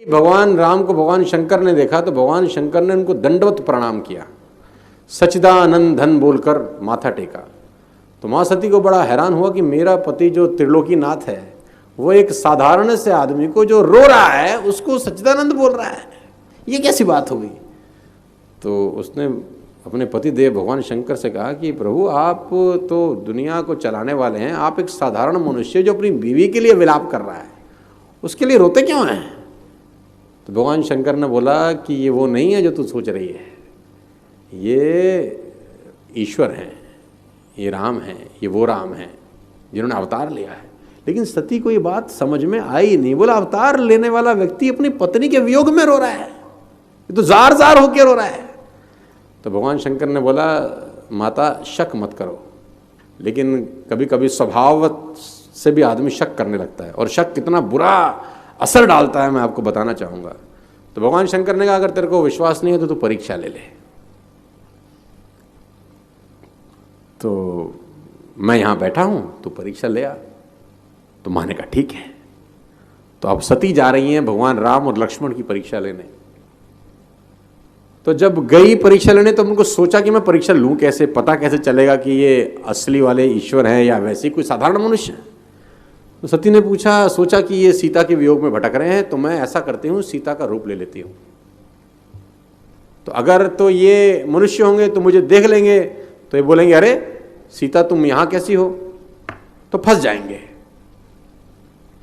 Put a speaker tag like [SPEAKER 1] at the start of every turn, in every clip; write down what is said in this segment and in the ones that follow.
[SPEAKER 1] भगवान राम को भगवान शंकर ने देखा तो भगवान शंकर ने उनको दंडवत प्रणाम किया, सच्चिदानंद धन बोलकर माथा टेका। तो माँ सती को बड़ा हैरान हुआ कि मेरा पति जो त्रिलोकीनाथ है वो एक साधारण से आदमी को जो रो रहा है उसको सच्चिदानंद बोल रहा है, ये कैसी बात हो गई। तो उसने अपने पति देव भगवान शंकर से कहा कि प्रभु आप तो दुनिया को चलाने वाले हैं, आप एक साधारण मनुष्य जो अपनी बीवी के लिए विलाप कर रहा है उसके लिए रोते क्यों हैं। तो भगवान शंकर ने बोला कि ये वो नहीं है जो तू सोच रही है, ये ईश्वर हैं, ये राम हैं, ये वो राम हैं जिन्होंने अवतार लिया है। लेकिन सती को ये बात समझ में आई नहीं। बोला अवतार लेने वाला व्यक्ति अपनी पत्नी के वियोग में रो रहा है, ये तो जार जार होकर रो रहा है। तो भगवान शंकर ने बोला माता शक मत करो, लेकिन कभी कभी स्वभाव से भी आदमी शक करने लगता है और शक कितना बुरा असर डालता है मैं आपको बताना चाहूँगा। तो भगवान शंकर ने कहा अगर तेरे को विश्वास नहीं है तो तू परीक्षा ले ले। तो मैं यहाँ बैठा हूँ, तू परीक्षा ले आ। तो माँ ने कहा ठीक है। तो अब सती जा रही हैं भगवान राम और लक्ष्मण की परीक्षा लेने। तो जब गई परीक्षा लेने तो उनको सोचा कि मैं परीक्षा लूँ कैसे, पता कैसे चलेगा कि ये असली वाले ईश्वर हैं या वैसे कोई साधारण मनुष्य है। तो सती ने सोचा कि ये सीता के वियोग में भटक रहे हैं, तो मैं ऐसा करती हूँ सीता का रूप ले लेती हूँ। तो अगर तो ये मनुष्य होंगे तो मुझे देख लेंगे तो ये बोलेंगे अरे सीता तुम यहाँ कैसी हो, तो फंस जाएंगे।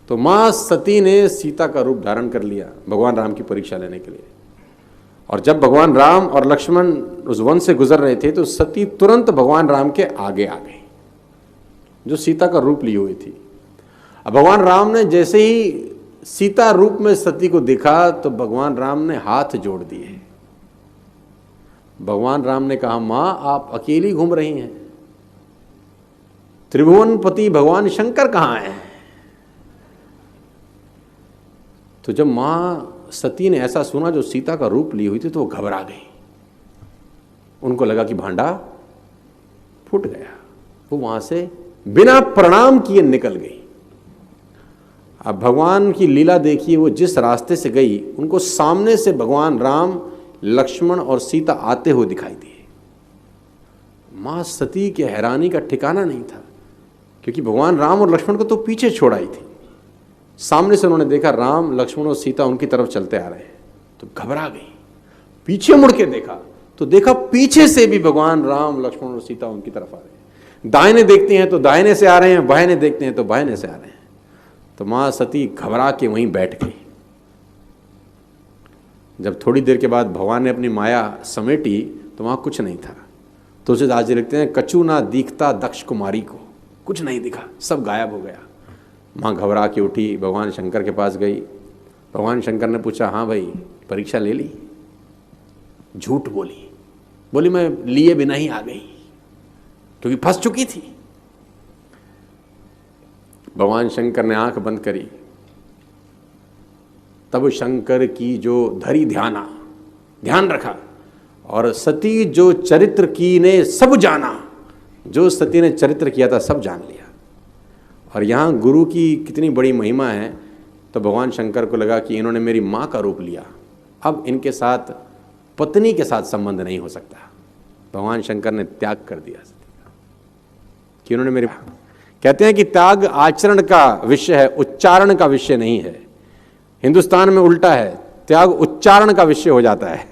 [SPEAKER 1] तो माँ सती ने सीता का रूप धारण कर लिया भगवान राम की परीक्षा लेने के लिए। और जब भगवान राम और लक्ष्मण उस वन से गुजर रहे थे तो सती तुरंत भगवान राम के आगे आ गई जो सीता का रूप ली हुई थी। अब भगवान राम ने जैसे ही सीता रूप में सती को देखा तो भगवान राम ने हाथ जोड़ दिए। भगवान राम ने कहा मां आप अकेली घूम रही हैं, त्रिभुवनपति भगवान शंकर कहाँ हैं। तो जब मां सती ने ऐसा सुना जो सीता का रूप ली हुई थी तो वो घबरा गई। उनको लगा कि भांडा फूट गया। वो वहां से बिना प्रणाम किए निकल गई। अब भगवान की लीला देखिए, वो जिस रास्ते से गई उनको सामने से भगवान राम लक्ष्मण और सीता आते हुए दिखाई दिए। मां सती के हैरानी का ठिकाना नहीं था, क्योंकि भगवान राम और लक्ष्मण को तो पीछे छोड़ आई थी। सामने से उन्होंने देखा राम लक्ष्मण और सीता उनकी तरफ चलते आ रहे हैं तो घबरा गई। पीछे मुड़ के देखा तो देखा पीछे से भी भगवान राम लक्ष्मण और सीता उनकी तरफ आ रहे हैं। दाहिने देखते हैं तो दाहिने से आ रहे हैं, बाहिने देखते हैं तो बाहिने से आ रहे हैं। तो मां सती घबरा के वहीं बैठ गई। जब थोड़ी देर के बाद भगवान ने अपनी माया समेटी तो वहां कुछ नहीं था। तो उसे आज लिखते हैं कछु ना दिखता दक्ष कुमारी को, कुछ नहीं दिखा, सब गायब हो गया। माँ घबरा के उठी, भगवान शंकर के पास गई। भगवान शंकर ने पूछा हाँ भाई परीक्षा ले ली। झूठ बोली मैं लिए बिना ही आ गई क्योंकि फंस चुकी थी। भगवान शंकर ने आंख बंद करी। तब शंकर की जो धरी ध्यान रखा और सती जो चरित्र की ने सब जाना, जो सती ने चरित्र किया था सब जान लिया। और यहाँ गुरु की कितनी बड़ी महिमा है। तो भगवान शंकर को लगा कि इन्होंने मेरी माँ का रूप लिया, अब इनके साथ पत्नी के साथ संबंध नहीं हो सकता। भगवान शंकर ने त्याग कर दिया कि इन्होंने मेरे, कहते हैं कि त्याग आचरण का विषय है, उच्चारण का विषय नहीं है। हिंदुस्तान में उल्टा है, त्याग उच्चारण का विषय हो जाता है।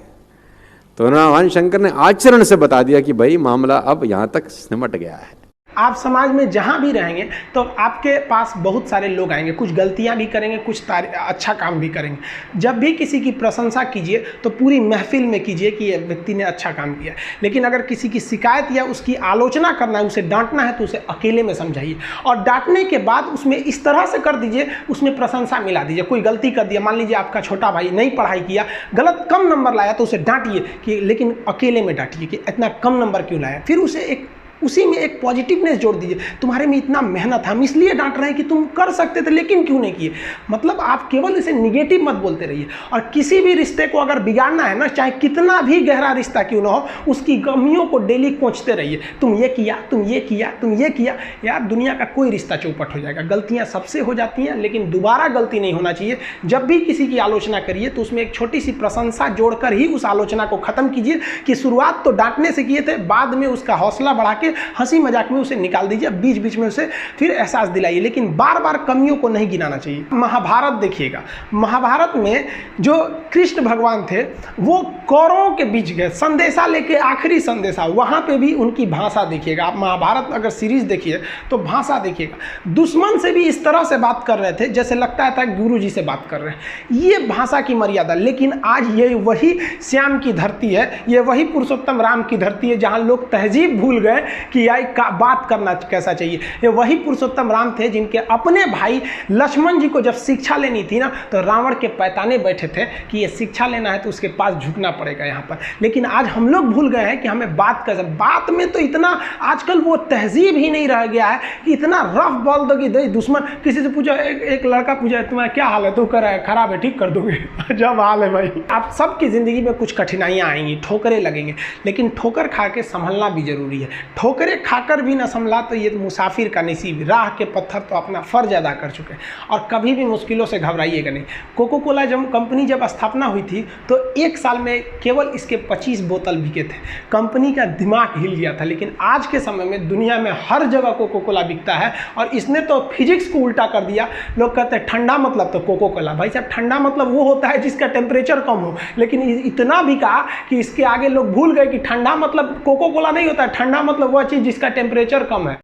[SPEAKER 1] तो भगवान शंकर ने आचरण से बता दिया कि भाई मामला अब यहाँ तक सिमट गया है।
[SPEAKER 2] आप समाज में जहाँ भी रहेंगे तो आपके पास बहुत सारे लोग आएंगे, कुछ गलतियाँ भी करेंगे, कुछ अच्छा काम भी करेंगे। जब भी किसी की प्रशंसा कीजिए तो पूरी महफिल में कीजिए कि ये व्यक्ति ने अच्छा काम किया। लेकिन अगर किसी की शिकायत या उसकी आलोचना करना है, उसे डांटना है तो उसे अकेले में समझाइए। और डांटने के बाद उसमें इस तरह से कर दीजिए, उसमें प्रशंसा मिला दीजिए। कोई गलती कर दिया, मान लीजिए आपका छोटा भाई नहीं पढ़ाई किया, गलत कम नंबर लाया, तो उसे डांटिए कि, लेकिन अकेले में डांटिए कि इतना कम नंबर क्यों लाया। फिर उसे एक उसी में एक पॉजिटिवनेस जोड़ दीजिए। तुम्हारे में इतना मेहनत, हम इसलिए डांट रहे हैं कि तुम कर सकते थे लेकिन क्यों नहीं किए। मतलब आप केवल इसे निगेटिव मत बोलते रहिए। और किसी भी रिश्ते को अगर बिगाड़ना है ना, चाहे कितना भी गहरा रिश्ता क्यों ना हो, उसकी कमियों को डेली कोंचते रहिए। तुम ये किया, तुम ये किया, तुम ये किया। यार दुनिया का कोई रिश्ता चौपट हो जाएगा, गलतियां सबसे हो जाती हैं, लेकिन दोबारा गलती नहीं होना चाहिए। जब भी किसी की आलोचना करिए तो उसमें एक छोटी सी प्रशंसा जोड़कर ही उस आलोचना को खत्म कीजिए कि शुरुआत तो डांटने से किए थे, बाद में उसका हौसला बढ़ा के हंसी मजाक में उसे निकाल दीजिए, बीच बीच में उसे फिर एहसास दिलाइए, लेकिन बार बार कमियों को नहीं गिनाना चाहिए। महाभारत देखिएगा, महाभारत में जो कृष्ण भगवान थे वो कौरवों के बीच गए संदेशा लेके, आखिरी संदेशा, वहां पे भी उनकी भाषा देखिएगा। आप महाभारत अगर सीरीज देखिए तो भाषा देखिएगा, दुश्मन से भी इस तरह से बात कर रहे थे जैसे लगता था गुरु जी से बात कर रहे हैं। ये भाषा की मर्यादा। लेकिन आज ये वही श्याम की धरती है, ये वही पुरुषोत्तम राम की धरती है जहां लोग तहजीब भूल गए कि यार बात करना कैसा चाहिए। ये वही पुरुषोत्तम राम थे जिनके अपने भाई लक्ष्मण जी को जब शिक्षा लेनी थी ना, तो रावण के पैताने बैठे थे कि ये शिक्षा लेना है तो उसके पास झुकना पड़ेगा यहाँ पर। लेकिन आज हम लोग भूल गए हैं कि हमें बात कर, बात में तो इतना आजकल वो तहजीब ही नहीं रह गया है कि इतना रफ बोल दो कि दुश्मन। किसी से पूछो, एक लड़का पूछा तुम्हारा क्या हाल है, तो कर खराब है, ठीक कर दोगे। जब हाल है भाई। आप सबकी जिंदगी में कुछ कठिनाइयां आएंगी, ठोकरें लगेंगे, लेकिन ठोकर खा के संभलना भी जरूरी है। ठोकरें खाकर भी ना संभला तो ये मुसाफिर का नसीब, राह के पत्थर तो अपना फर्ज अदा कर चुके हैं। और कभी भी मुश्किलों से घबराइएगा नहीं। कोको कोला कंपनी जब स्थापना हुई थी तो एक साल में केवल इसके 25 बोतल बिके थे। कंपनी का दिमाग हिल गया था। लेकिन आज के समय में दुनिया में हर जगह कोको कोला बिकता है और इसने तो फिजिक्स को उल्टा कर दिया। लोग कहते हैं ठंडा मतलब तो कोको कोला। भाई साहब, ठंडा मतलब वो होता है जिसका टेम्परेचर कम हो। लेकिन इतना भी कहा कि इसके आगे लोग भूल गए कि ठंडा मतलब कोको कोला नहीं होता है, ठंडा मतलब वह चीज़ जिसका टेम्परेचर कम है।